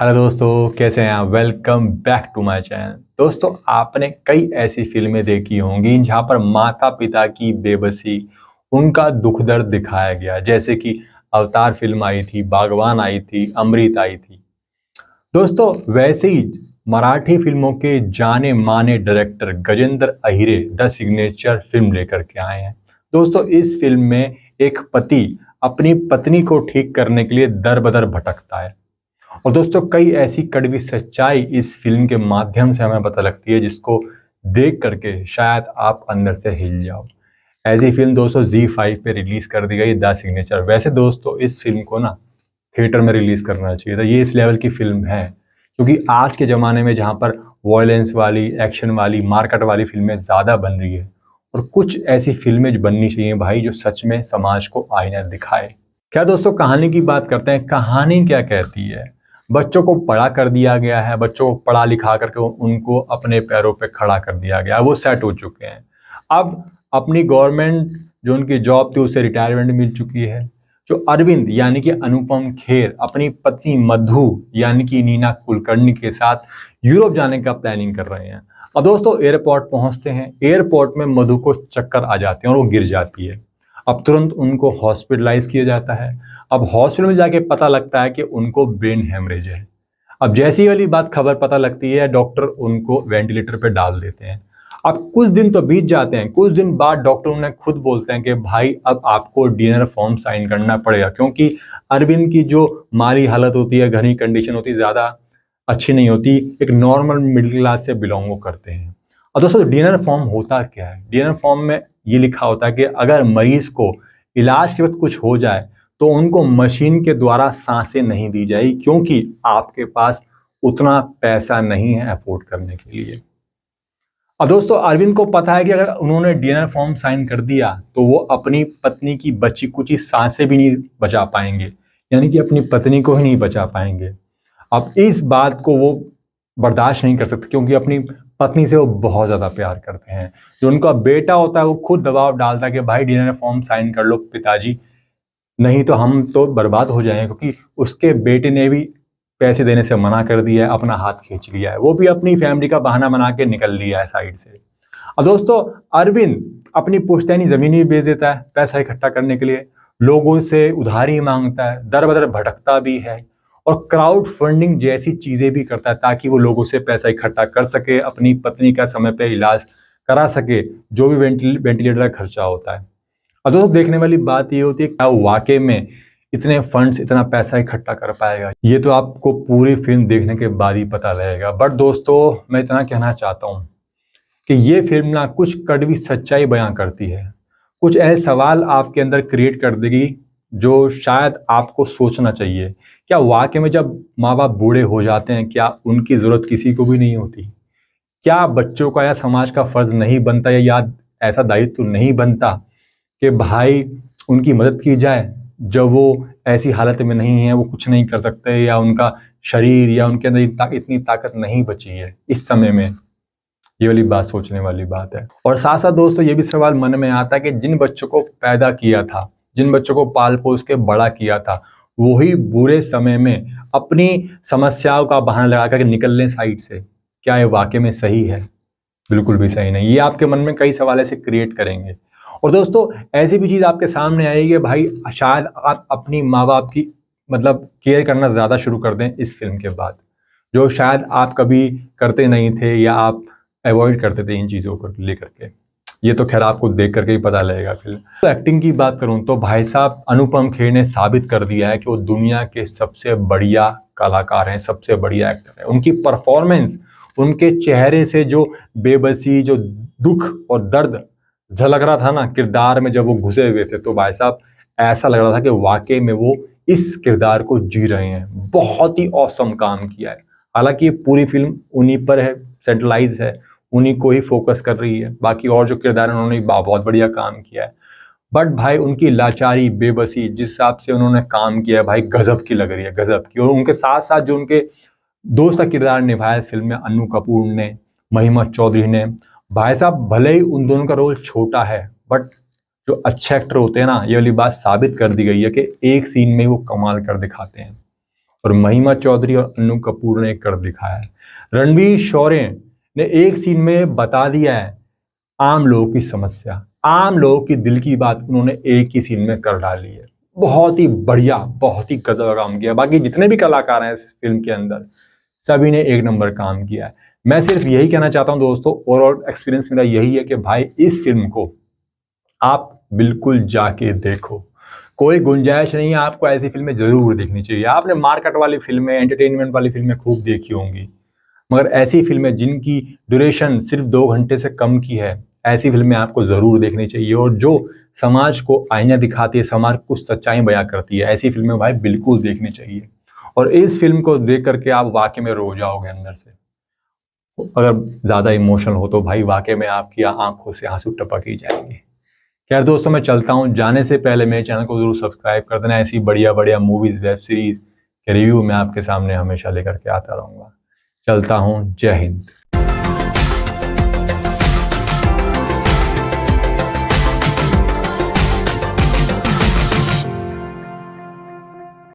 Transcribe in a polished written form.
Hello दोस्तों, कैसे हैं आप? Welcome back to my channel. दोस्तों, आपने कई ऐसी फिल्में देखी होंगी जहां पर माता पिता की बेबसी, उनका दुख दर्द दिखाया गया। जैसे कि अवतार फिल्म आई थी, बागवान आई थी, अमृत आई थी। दोस्तों, वैसे ही मराठी फिल्मों के जाने माने director Gajendra Ahire the signature film लेकर के आए हैं। दोस्तों, इस फिल्म में एक पति अपनी पत्नी को ठीक करने के लिए दर बदर भटकता है। और दोस्तों, कई ऐसी कड़वी सच्चाई इस फिल्म के माध्यम से हमें पता लगती है जिसको देख करके शायद आप अंदर से हिल जाओ। ऐसी फिल्म दोस्तों Z5 पे रिलीज कर दी गई, द सिग्नेचर। वैसे दोस्तों, इस फिल्म को ना थिएटर में रिलीज करना चाहिए था। ये इस लेवल की फिल्म है क्योंकि आज के ज़माने में जहाँ पर वॉयलेंस वाली, एक्शन वाली, मारकाट वाली फिल्में ज़्यादा बन रही है, और कुछ ऐसी फिल्में बननी चाहिए भाई जो सच में समाज को आईना दिखाए। क्या दोस्तों, कहानी की बात करते हैं। कहानी क्या कहती है? बच्चों को बड़ा कर दिया गया है, बच्चों को पढ़ा लिखा करके उनको अपने पैरों पे खड़ा कर दिया गया है, वो सेट हो चुके हैं। अब अपनी गवर्नमेंट जो उनकी जॉब थी उसे रिटायरमेंट मिल चुकी है। जो अरविंद यानी कि अनुपम खेर अपनी पत्नी मधु यानी कि नीना कुलकर्णी के साथ यूरोप जाने का प्लानिंग कर रहे हैं। और दोस्तों, एयरपोर्ट पहुंचते हैं। एयरपोर्ट में मधु को चक्कर आ जाते हैं और वो गिर जाती है। अब तुरंत उनको हॉस्पिटलाइज किया जाता है। अब हॉस्पिटल में जाके पता लगता है कि उनको ब्रेन हेमरेज है। अब जैसी वाली बात खबर पता लगती है, डॉक्टर उनको वेंटिलेटर पे डाल देते हैं। अब कुछ दिन तो बीत जाते हैं। कुछ दिन बाद डॉक्टर उन्हें खुद बोलते हैं कि भाई अब आपको डीएनआर फॉर्म साइन करना पड़ेगा, क्योंकि अरविंद की जो माली हालत होती है, घर की कंडीशन होती है, ज़्यादा अच्छी नहीं होती। एक नॉर्मल मिडिल क्लास से बिलोंग वो करते हैं। और दोस्तों, डीएनआर फॉर्म होता क्या है? डीएनआर फॉर्म में ये लिखा होता है कि अगर मरीज को इलाज के वक्त कुछ हो जाए तो उनको मशीन के द्वारा सांसें नहीं दी जाएगी, क्योंकि आपके पास उतना पैसा नहीं है अफोर्ड करने के लिए। अब दोस्तों, अरविंद को पता है कि अगर उन्होंने डीएनआर फॉर्म साइन कर दिया तो वो अपनी पत्नी की बची कुची सांसें भी नहीं बचा पाएंगे, यानी कि अपनी पत्नी को ही नहीं बचा पाएंगे। अब इस बात को वो बर्दाश्त नहीं कर सकते, क्योंकि अपनी पत्नी से वो बहुत ज़्यादा प्यार करते हैं। जो उनका बेटा होता है वो खुद दबाव डालता है कि भाई डीएनआर फॉर्म साइन कर लो पिताजी, नहीं तो हम तो बर्बाद हो जाएंगे। क्योंकि उसके बेटे ने भी पैसे देने से मना कर दिया है, अपना हाथ खींच लिया है, वो भी अपनी फैमिली का बहाना बना के निकल लिया है साइड से। अब दोस्तों, अरविंद अपनी पुश्तैनी जमीन भी बेच देता है पैसा इकट्ठा करने के लिए, लोगों से उधारी मांगता है, दर बदर भटकता भी है, और क्राउड फंडिंग जैसी चीजें भी करता है ताकि वो लोगों से पैसा इकट्ठा कर सके, अपनी पत्नी का समय पे इलाज करा सके, जो भी वेंटिलेटर का खर्चा होता है। और दोस्तों, देखने वाली बात ये होती है क्या वाकई में इतने फंड्स, इतना पैसा इकट्ठा कर पाएगा? ये तो आपको पूरी फिल्म देखने के बाद ही पता लगेगा। बट दोस्तों, मैं इतना कहना चाहता हूँ कि ये फिल्म ना कुछ कड़वी सच्चाई बयां करती है, कुछ ऐसे सवाल आपके अंदर क्रिएट कर देगी जो शायद आपको सोचना चाहिए। क्या वाकई में जब माँ बाप बूढ़े हो जाते हैं, क्या उनकी ज़रूरत किसी को भी नहीं होती? क्या बच्चों का या समाज का फ़र्ज़ नहीं बनता, या ऐसा दायित्व नहीं बनता कि भाई उनकी मदद की जाए जब वो ऐसी हालत में नहीं है, वो कुछ नहीं कर सकते, या उनका शरीर या उनके अंदर इतनी ताकत नहीं बची है इस समय में? ये वाली बात सोचने वाली बात है। और साथ साथ दोस्तों, ये भी सवाल मन में आता है कि जिन बच्चों को पैदा किया था, जिन बच्चों को पाल पोस के बड़ा किया था, वही बुरे समय में अपनी समस्याओं का बहाना लगा कर निकल लें साइड से। क्या ये वाकई में सही है? बिल्कुल भी सही नहीं। ये आपके मन में कई सवाल ऐसे क्रिएट करेंगे। और दोस्तों, ऐसी भी चीज़ आपके सामने आएगी कि भाई शायद आप अपनी माँ बाप की मतलब केयर करना ज़्यादा शुरू कर दें इस फिल्म के बाद, जो शायद आप कभी करते नहीं थे, या आप अवॉइड करते थे इन चीज़ों को लेकर के। ये तो खैर आपको देख करके ही पता लगेगा फिल्म। तो एक्टिंग की बात करूं तो भाई साहब अनुपम खेर ने साबित कर दिया है कि वो दुनिया के सबसे बढ़िया कलाकार हैं, सबसे बढ़िया एक्टर हैं। उनकी परफॉर्मेंस, उनके चेहरे से जो बेबसी, जो दुख और दर्द झलक रहा था ना किरदार में, जब वो घुसे हुए थे, तो भाई साहब ऐसा लग रहा था कि वाकई में वो इस किरदार को जी रहे हैं। बहुत ही औसम काम किया है। हालांकि ये पूरी फिल्म उन्हीं पर है, सेंट्रलाइज है, उन्हीं को ही फोकस कर रही है। बाकी और जो किरदार है उन्होंने बहुत बढ़िया काम किया है। बट भाई उनकी लाचारी, बेबसी जिस हिसाब से उन्होंने काम किया है भाई, गजब की लग रही है, गजब की। और उनके साथ साथ जो उनके दोस्त का किरदार निभाया इस फिल्म में, अन्नू कपूर ने, महिमा चौधरी ने, भाई साहब भले ही उन दोनों का रोल छोटा है, बट जो अच्छे एक्टर होते हैं ना, ये वाली बात साबित कर दी गई है कि एक सीन में ही वो कमाल कर दिखाते हैं। और महिमा चौधरी और अन्नू कपूर ने कर दिखाया है। रणवीर शौर्य ने एक सीन में बता दिया है आम लोगों की समस्या, आम लोगों की दिल की बात उन्होंने एक ही सीन में कर डाली है। बहुत ही बढ़िया, बहुत ही गजब काम किया। बाकी जितने भी कलाकार हैं इस फिल्म के अंदर, सभी ने एक नंबर काम किया है। मैं सिर्फ यही कहना चाहता हूं दोस्तों, ओवरऑल एक्सपीरियंस मेरा यही है कि भाई इस फिल्म को आप बिल्कुल जाके देखो। कोई गुंजाइश नहीं है, आपको ऐसी फिल्में जरूर देखनी चाहिए। आपने मार्केट वाली फिल्में, एंटरटेनमेंट वाली फिल्में खूब देखी होंगी, मगर ऐसी फिल्में जिनकी ड्यूरेशन सिर्फ 2 घंटे से कम की है, ऐसी फिल्में आपको जरूर देखनी चाहिए। और जो समाज को आईना दिखाती है, समाज को कुछ सच्चाई बयां करती है, ऐसी फिल्में भाई बिल्कुल देखनी चाहिए। और इस फिल्म को देख करके आप वाकई में रो जाओगे अंदर से। अगर ज्यादा इमोशनल हो तो भाई वाकई में आपकी आंखों से आंसू टपक ही जाएंगे। खैर दोस्तों, मैं चलता हूँ। जाने से पहले मेरे चैनल को जरूर सब्सक्राइब कर देना। ऐसी बढ़िया बढ़िया मूवीज, वेब सीरीज के रिव्यू मैं आपके सामने हमेशा लेकर के आता रहूंगा। चलता हूँ। जय हिंद।